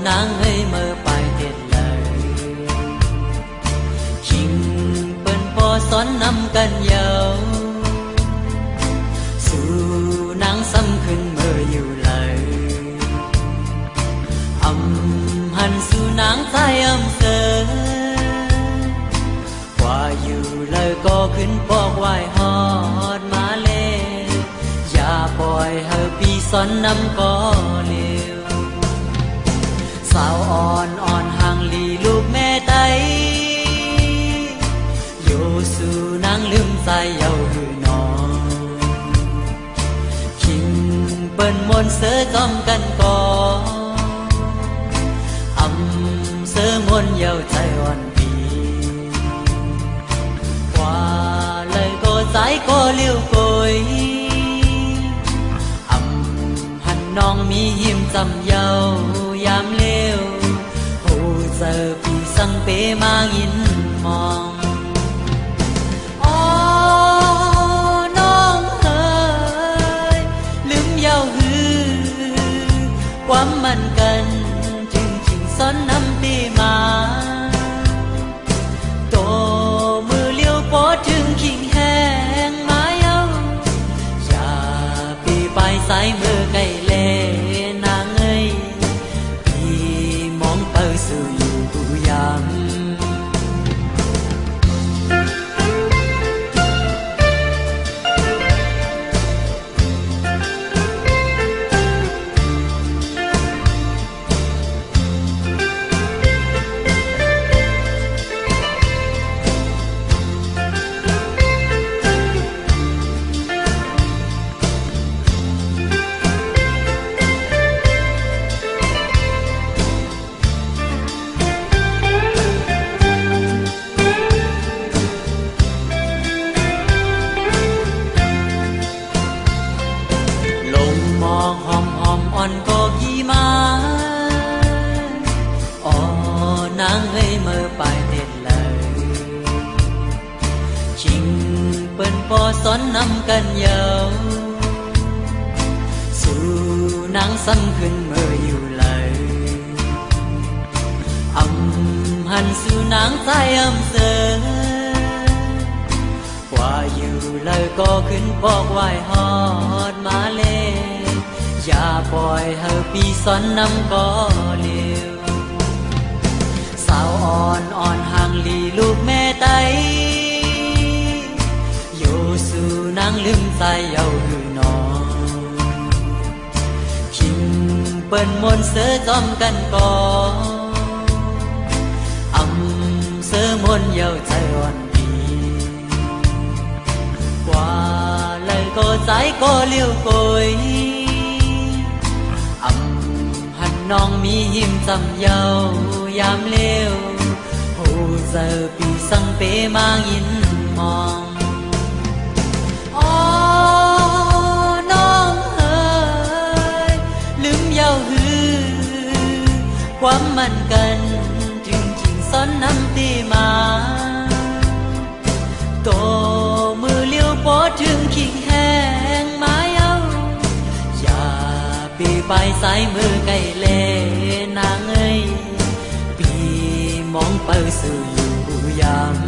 นางเอ้ยเมื่อไปเต็ดเลยคิงเปิ้นพอสอนนำกันเยาสู่นางซ้ำขึ้นเมื่ออยู่เลยหันสู่นางใจเสอว่าอยู่เลยก็ขึ้นปอกไหวฮอดมาเลยอย่าปล่อยให้ปีสอนนำก็เร็วสาวอ่อนห่างลีลูกแม่ไตอยู่สู่นางลืมใจเยาหือนอนคิงเปิ้นมนต์เสือจอมกันก่อเสือมนต์เยาใจอ่อนปีว่าเลยก็ใจก็เลี้ยวโกยหันน้องมีหิมจำเยายามเลี้ยวผู้เจอพี่สังเปมายินมองอ๋อน้องเอ๋ยลืมเยาหือความมันกันสอนนำตีมาโตมือเลี้ยวปอถึงขิงแห้งมาเยาอย่าปีไปสายมือไกลเลนางเอ้ยพี่มองเปิดสู่อยู่ยามก็กี่มาอ๋อนางเอ้ยเมื่อไปเต็ดเลยชิงเปิ้นพอสอนนำกันเยาสู่นางซ้ำขึ้นเมื่ออยู่เลยหันสู่นางใจเสอว่าอยู่เลยก็ขึ้นปอกไหวฮอดมาเลยอย่าปล่อยให้ปีสอนนำก็เร็วสาวอ่อนห่างลีลูกแม่ไตอยู่สู่นางลืมใจเยาหือนอนคิงเปิ้นมนต์เสือจอมกันก่อเสือมนต์เยาใจอ่อนปีกว่าเลยก็ใจก็เลี้ยวโกยน้องมีหิมจำเยายามเลี้ยวผู้เจอปีสังเปมายินมองอ๋อน้องเอ๋ยลืมเยาหือความมันกันถึงชิงสอนนำตีมาโตมือเลี้ยวปอถึงขิงแห้งมาเยาอย่าปีไปสายมือไกลเลนางเอ้ยปีมองเปิดสู่อยู่ยาม